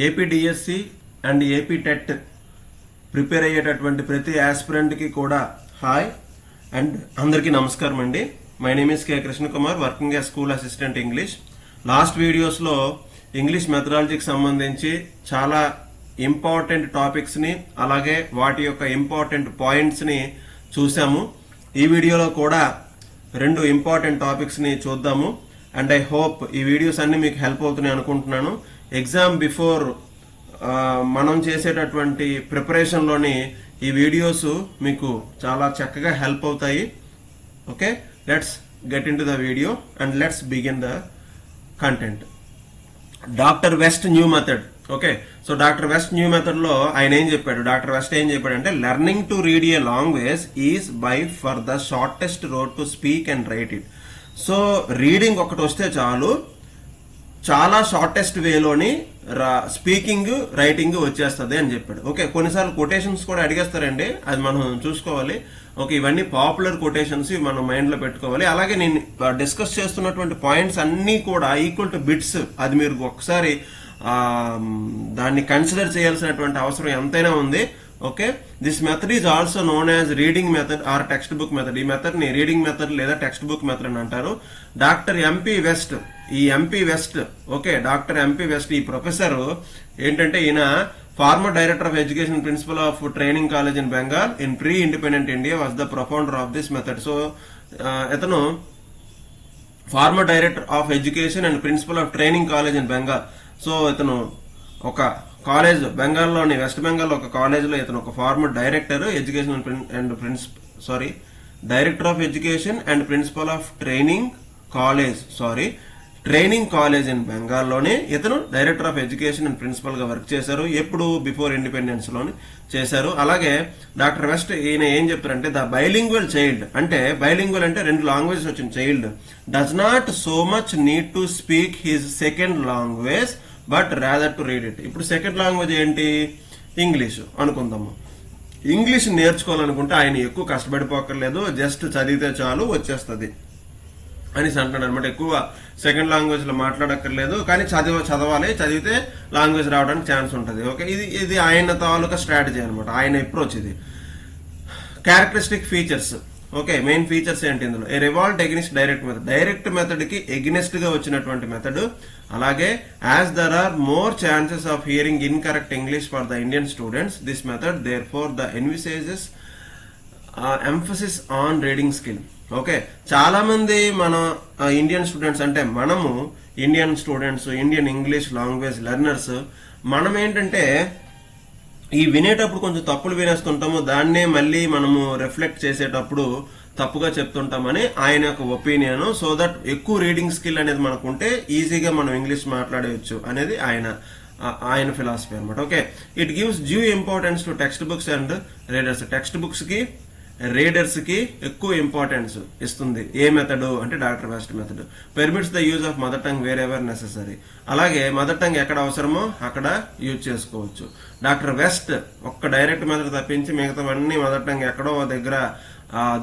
APDSC and AP TET prepare అయ్యేటటువంటి ప్రతి aspirant కి కూడా హాయ్ అండ్ అందరికీ నమస్కారం అండి. My name is K Krishna Kumar, working as school assistant English. Last videos లో ఇంగ్లీష్ మెథడాలజీకి సంబంధించి చాలా ఇంపార్టెంట్ టాపిక్స్ ని అలాగే వాటి యొక్క ఇంపార్టెంట్ పాయింట్స్ ని చూసాము. ఈ వీడియోలో కూడా రెండు ఇంపార్టెంట్ టాపిక్స్ ని చూద్దాము. అండ్ ఐ హోప్ ఈ వీడియోస్ అన్ని మీకు హెల్ప్ అవుతున్నాయి అనుకుంటున్నాను. ఎగ్జామ్ బిఫోర్ మనం చేసేటటువంటి ప్రిపరేషన్ లోని ఈ వీడియోస్ మీకు చాలా చక్కగా హెల్ప్ అవుతాయి. Okay, let's get in to the video and let's begin the content. Doctor west new method. Okay, so doctor west new method లో ఆయన ఏం చెప్పాడు? డాక్టర్ వెస్ట్ ఏం చెప్పాడు అంటే, learning to read A language is by for the shortest road to speak and right it. So reading ఒకటి వస్తే చాలు, చాలా షార్టెస్ట్ వేలోని స్పీకింగ్ రైటింగ్ వచ్చేస్తుంది అని చెప్పాడు. ఓకే, కొన్నిసార్లు కొటేషన్స్ కూడా అడిగేస్తారండి, అది మనం చూసుకోవాలి. ఓకే, ఇవన్నీ పాపులర్ కొటేషన్స్, మనం మైండ్ లో పెట్టుకోవాలి. అలాగే నేను డిస్కస్ చేస్తున్నటువంటి పాయింట్స్ అన్ని కూడా ఈక్వల్ టు బిట్స్, అది మీరు ఒకసారి దాన్ని కన్సిడర్ చేయాల్సినటువంటి అవసరం ఎంతైనా ఉంది. Okay, this method is also known as reading method or text book method. ఈ మెథడ్ ని రీడింగ్ మెథడ్ లేదా టెక్స్ట్ బుక్ మెథడ్ అని అంటారు. డాక్టర్ ఎంపీ వెస్ట్, ఈ MP West, okay, doctor MP West ఈ ప్రొఫెసర్ ఏంటంటే, ఈయన former director of education, principal of training college in Bengal in pre independent India, was the propounder of this method. So ఇతను former director of education and principal of training college in Bengal. So ఇతను ఒక college బెంగాల్లోని, west Bengal ఒక college లో ఇతను ఒక former director education and director of education and principal of training college in బెంగాల్లోనే ఇతను director of education and principal గా వర్క్ చేశారు. ఎప్పుడు? బిఫోర్ ఇండిపెండెన్స్ లోని చేశారు. అలాగే డాక్టర్ వెస్ట్ ఈయన ఏం చెప్తారంటే, ద బైలింగ్వల్ చైల్డ్, అంటే బైలింగ్వల్ అంటే రెండు లాంగ్వేజెస్ వచ్చిన child, does not so much need to speak his second language but rather to read it. ఇప్పుడు సెకండ్ లాంగ్వేజ్ ఏంటి? ఇంగ్లీష్ అనుకుందాము. ఇంగ్లీష్ నేర్చుకోవాలనుకుంటే ఆయన ఎక్కువ కష్టపడిపోకర్లేదు, జస్ట్ చదివితే చాలు వచ్చేస్తుంది అని అంటున్నాడు అనమాట. ఎక్కువ సెకండ్ లాంగ్వేజ్ లో మాట్లాడక్కర్లేదు, కానీ చదవాలి, చదివితే లాంగ్వేజ్ రావడానికి ఛాన్స్ ఉంటుంది. ఓకే, ఇది ఆయన తాలూకా స్ట్రాటజీ అనమాట, ఆయన అప్రోచ్ ఇది. Characteristic features. Okay, main features ఏంటి ఇందులో? A revolt against direct method, direct method కి ఎగ్నెస్ట్ గా వచ్చినటువంటి మెథడ్. అలాగే as there are more chances of hearing incorrect English for the Indian students, this method therefore the envisages emphasis on reading skill. Okay, చాలా మంది మన Indian students, అంటే మనము Indian students, Indian English language learners, మనం ఏంటంటే ఈ వినేటప్పుడు కొంచెం తప్పులు వినేస్తుంటాము, దాన్నే మళ్ళీ మనము రిఫ్లెక్ట్ చేసేటప్పుడు తప్పుగా చెప్తుంటామని ఆయన యొక్క ఒపీనియన్. సో దట్ ఎక్కువ రీడింగ్ స్కిల్ అనేది మనకు ఉంటే ఈజీగా మనం ఇంగ్లీష్ మాట్లాడవచ్చు అనేది ఆయన ఫిలాసఫీ అనమాట. Okay, it gives due importance to text books and readers. Text books కి రీడర్స్ కి ఎక్కువ ఇంపార్టెన్స్ ఇస్తుంది. ఏ మెథడ్ అంటే doctor West method. Permits the use of mother tongue wherever necessary. అలాగే మదర్ టంగ్ ఎక్కడ అవసరమో అక్కడ యూజ్ చేసుకోవచ్చు. డాక్టర్ వెస్ట్ ఒక్క డైరెక్ట్ మెథడ్ తప్పించి మిగతావన్నీ మదర్ టంగ్ ఎక్కడో దగ్గర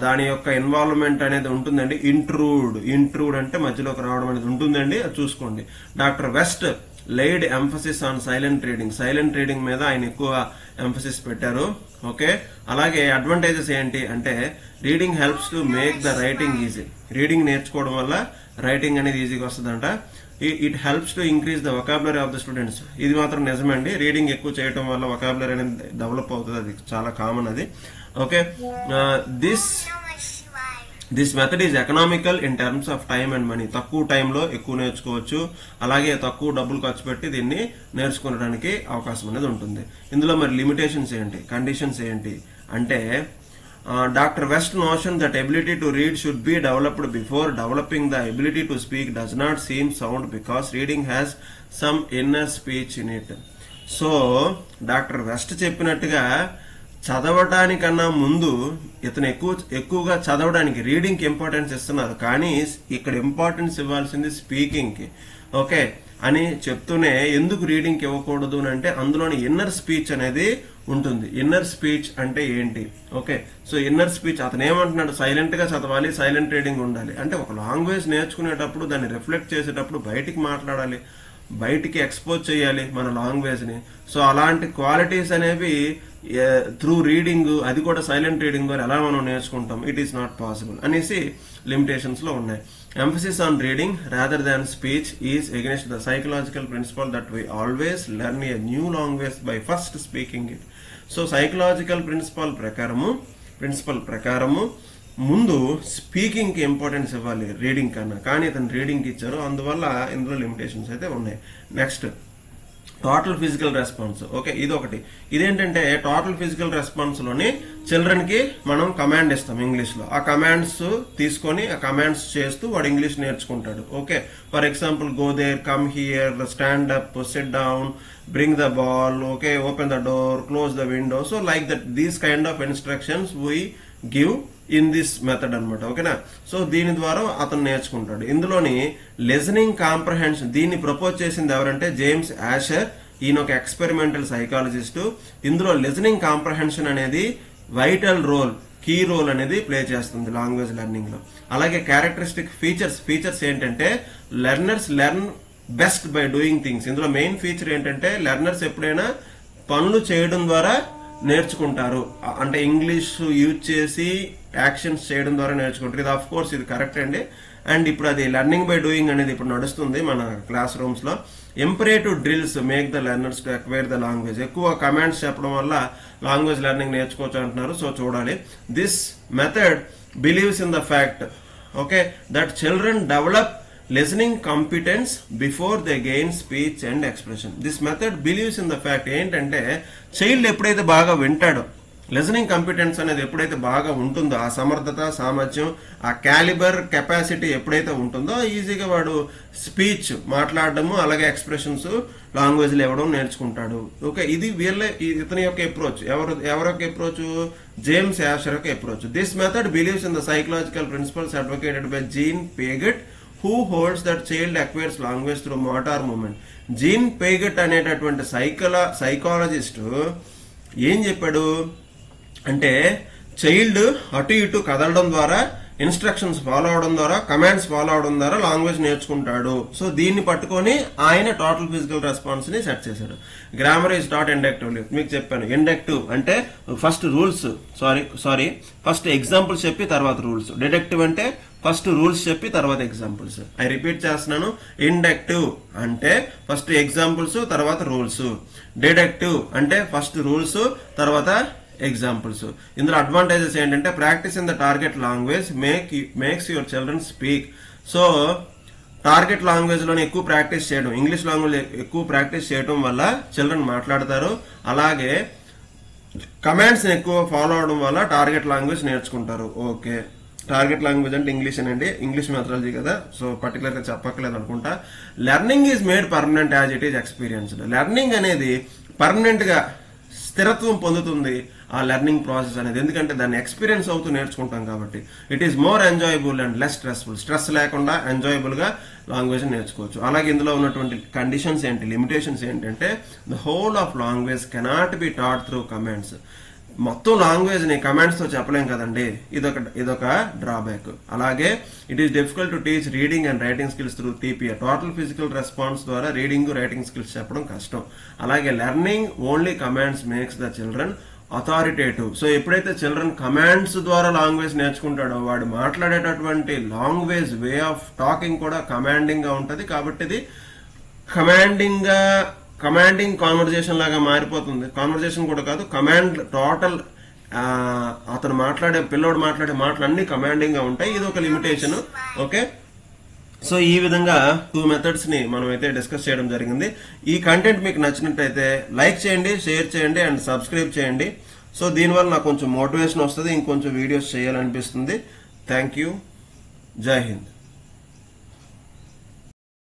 దాని యొక్క ఇన్వాల్వ్మెంట్ అనేది ఉంటుందండి. ఇంట్రూడ్ అంటే మధ్యలోకి రావడం అనేది ఉంటుందండి, అది చూసుకోండి. Doctor West laid emphasis on silent reading మీద ఆయన ఎక్కువ ఎంఫసిస్ పెట్టారు. ఓకే, అలాగే అడ్వాంటేజెస్ ఏంటి అంటే, reading helps to make the writing easy. Reading నేర్చుకోవడం వల్ల రైటింగ్ అనేది ఈజీగా వస్తుందంట. It helps to increase the vocabulary of the students. ఇది మాత్రం నిజమండి, రీడింగ్ ఎక్కువ చేయడం వల్ల వొకాబులరీ అనేది డెవలప్ అవుతుంది, అది చాలా కామన్ అది. Okay, this method is economical in terms of time and money. తక్కువ టైంలో ఎక్కువ నేర్చుకోవచ్చు, అలాగే తక్కువ డబ్బులు ఖర్చు పెట్టి దీన్ని నేర్చుకోవడానికి అవకాశం అనేది ఉంటుంది. ఇందులో మరి లిమిటేషన్స్ ఏంటి, కండిషన్స్ ఏంటి అంటే, doctor west notion that ability to read should be developed before developing the ability to speak does not seem sound because reading has some inner speech in it. So doctor west చెప్పినట్టుగా చదవడానికన్నా ముందు ఇతను ఎక్కువగా చదవడానికి, reading కి importance ఇస్తున్నారు, కానీ ఇక్కడ importance ఇవ్వాల్సింది స్పీకింగ్ కి. ఓకే అని చెప్తూనే ఎందుకు రీడింగ్ కి ఇవ్వకూడదు అంటే, అందులోని ఇన్నర్ స్పీచ్ అనేది ఉంటుంది. ఇన్నర్ స్పీచ్ అంటే ఏంటి? ఓకే, సో ఇన్నర్ స్పీచ్ అతను ఏమంటున్నాడు, సైలెంట్ గా చదవాలి, సైలెంట్ రీడింగ్ ఉండాలి. అంటే ఒక లాంగ్వేజ్ నేర్చుకునేటప్పుడు దాన్ని రిఫ్లెక్ట్ చేసేటప్పుడు బయటికి మాట్లాడాలి. బయటికి ఎక్స్పోజ్ చేయాలి మన లాంగ్వేజ్ ని. సో అలాంటి క్వాలిటీస్ అనేవి త్రూ రీడింగ్, అది కూడా సైలెంట్ రీడింగ్ ద్వారా ఎలా మనం నేర్చుకుంటాం, ఇట్ ఈస్ నాట్ పాసిబుల్ అనేసి లిమిటేషన్స్ లో ఉన్నాయి. Emphasis on reading rather than speech is against the psychological principle that we always learn a new language by first speaking it. So psychological principle ప్రకారము ముందు speaking కి importance ఇవ్వాలి reading కన్నా, కానీ అతను రీడింగ్ కి ఇచ్చారు, అందువల్ల ఇందులో లిమిటేషన్స్ అయితే ఉన్నాయి. Next total physical response. Okay, ఇది ఒకటి. ఇదేంటంటే టోటల్ ఫిజికల్ రెస్పాన్స్ లోని చిల్డ్రన్ కి మనం కమాండ్ ఇస్తాం ఇంగ్లీష్ లో, ఆ కమాండ్స్ తీసుకొని ఆ కమాండ్స్ చేస్తూ వాడు ఇంగ్లీష్ నేర్చుకుంటాడు. Okay, for example go there, come here, stand up, sit down, bring the ball, okay, open the door, close the window. So like that these kind of instructions we give in this method అనమాట. ఓకేనా, so దీని ద్వారా అతను నేర్చుకుంటాడు. ఇందులోని listening comprehension, దీన్ని propose చేసింది ఎవరంటే జేమ్స్ యాషర్. ఈయన ఒక ఎక్స్పెరిమెంటల్ సైకాలజిస్ట్. ఇందులో లిజనింగ్ కాంప్రహెన్షన్ అనేది వైటల్ రోల్, కీ రోల్ అనేది ప్లే చేస్తుంది లాంగ్వేజ్ లెర్నింగ్ లో. అలాగే క్యారెక్టరిస్టిక్ ఫీచర్స్ ఏంటంటే learners learn best by doing things. ఇందులో మెయిన్ ఫీచర్ ఏంటంటే లెర్నర్స్ ఎప్పుడైనా పనులు చేయడం ద్వారా నేర్చుకుంటారు, అంటే ఇంగ్లీష్ యూజ్ చేసి యాక్షన్స్ చేయడం ద్వారా నేర్చుకుంటారు. ఇది ఆఫ్ కోర్స్ ఇది కరెక్ట్ అండి. అండ్ ఇప్పుడు అది లెర్నింగ్ బై డూయింగ్ అనేది ఇప్పుడు నడుస్తుంది మన క్లాస్ రూమ్స్ లో. Imperative drills make the learners to acquire the language. ఎక్కువ కమాండ్స్ చెప్పడం వల్ల లాంగ్వేజ్ లెర్నింగ్ నేర్చుకోవచ్చు అంటున్నారు. సో చూడాలి. This method believes in the fact, okay, that children develop listening competence before they gain speech and expression. This method believes in the fact ఏంటంటే child ఎప్పుడైతే బాగా వింటాడో, listening competence అనేది ఎప్పుడైతే బాగా ఉంటుందో, ఆ సమర్థత, సామర్థ్యం, ఆ క్యాలిబర్, కెపాసిటీ ఎప్పుడైతే ఉంటుందో ఈజీగా వాడు స్పీచ్ మాట్లాడడము, అలాగే ఎక్స్ప్రెషన్స్ లాంగ్వేజ్ లో ఇవ్వడం నేర్చుకుంటాడు. ఓకే, ఇది ఇతని యొక్క అప్రోచ్. ఎవరొక అప్రోచ్? జేమ్స్ యాషర్ యొక్క approach. This method believes in the psychological principles advocated by Jean Piaget, who holds that child acquires language through motor movement. Jean Piaget అనేటటువంటి సైకాలజిస్ట్ ఏం చెప్పాడు అంటే చైల్డ్ అటు ఇటు కదలడం ద్వారా, ఇన్స్ట్రక్షన్స్ ఫాలో అవడం ద్వారా, కమాండ్స్ ఫాలో అవడం ద్వారా లాంగ్వేజ్ నేర్చుకుంటాడు. సో దీన్ని పట్టుకొని ఆయన టోటల్ ఫిజికల్ రెస్పాన్స్ ని సెట్ చేశాడు. Grammar is not inductive. మీకు చెప్పాను, ఇండక్టివ్ అంటే ఫస్ట్ రూల్స్, ఫస్ట్ ఎగ్జాంపుల్స్ చెప్పి తర్వాత రూల్స్. డిడక్టివ్ అంటే ఫస్ట్ రూల్స్ చెప్పి తర్వాత ఎగ్జాంపుల్స్. ఐ రిపీట్ చేస్తున్నాను, ఇండక్టివ్ అంటే ఫస్ట్ ఎగ్జాంపుల్స్ తర్వాత రూల్స్. డిడక్టివ్ అంటే ఫస్ట్ రూల్స్ తర్వాత ఎగ్జాంపుల్స్. ఇందులో అడ్వాంటేజెస్ ఏంటంటే practice in the target language makes your children speak. So target language లోనే ఎక్కువ ప్రాక్టీస్ చేయడం, ఇంగ్లీష్ లాంగ్వేజ్ ఎక్కువ ప్రాక్టీస్ చేయడం వల్ల చిల్డ్రన్ మాట్లాడతారు. అలాగే కమాండ్స్ ఎక్కువ ఫాలో అవడం వల్ల టార్గెట్ లాంగ్వేజ్ నేర్చుకుంటారు. ఓకే, టార్గెట్ లాంగ్వేజ్ అంటే ఇంగ్లీష్ అనండి, ఇంగ్లీష్ మెథడాలజీ కదా, సో పర్టికులర్ గా చెప్పక్కలేదు అనుకుంటా. Learning is made permanent as it is experienced. Learning అనేది పర్మనెంట్ గా స్థిరత్వం పొందుతుంది ఆ లెర్నింగ్ ప్రాసెస్ అనేది, ఎందుకంటే దాన్ని ఎక్స్పీరియన్స్ అవుతూ నేర్చుకుంటాం కాబట్టి. It is more enjoyable and less stressful. Stress లేకుండా ఎంజాయబుల్ గా లాంగ్వేజ్ నేర్చుకోవచ్చు. అలాగే ఇందులో ఉన్నటువంటి కండిషన్స్ ఏంటి, లిమిటేషన్స్ ఏంటంటే the whole of language cannot be taught through commands. మొత్తం లాంగ్వేజ్ ని కమాండ్స్ తో చెప్పలేం కదండి, ఇదొక డ్రాబ్యాక్. అలాగే it is difficult to teach reading and writing skills through TPA. Total physical response ద్వారా రీడింగ్, రైటింగ్ స్కిల్స్ చెప్పడం కష్టం. అలాగే learning only commands makes the children authoritative. So ఎప్పుడైతే చిల్డ్రన్ కమాండ్స్ ద్వారా లాంగ్వేజ్ నేర్చుకుంటాడో వాడు మాట్లాడేటటువంటి లాంగ్వేజ్ వే ఆఫ్ టాకింగ్ కూడా commanding గా ఉంటది. కాబట్టి ఇది కమాండింగ్ కాన్వర్జేషన్ లాగా మారిపోతుంది. కాన్వర్జేషన్ కూడా కాదు, కమాండ్ టోటల్ అతను పిల్లోడు మాట్లాడే మాటలన్నీ కమాండింగ్ గా ఉంటాయి. ఇది ఒక లిమిటేషన్. ఓకే, సో ఈ విధంగా 2 మెథడ్స్ ని మనం అయితే డిస్కస్ చేయడం జరిగింది. ఈ కంటెంట్ మీకు నచ్చినట్టయితే లైక్ చేయండి, షేర్ చేయండి అండ్ సబ్స్క్రైబ్ చేయండి. సో దీనివల్ల నాకు కొంచెం మోటివేషన్ వస్తుంది, ఇంకొంచెం వీడియోస్ చేయాలనిపిస్తుంది. Thank you. జై హింద్.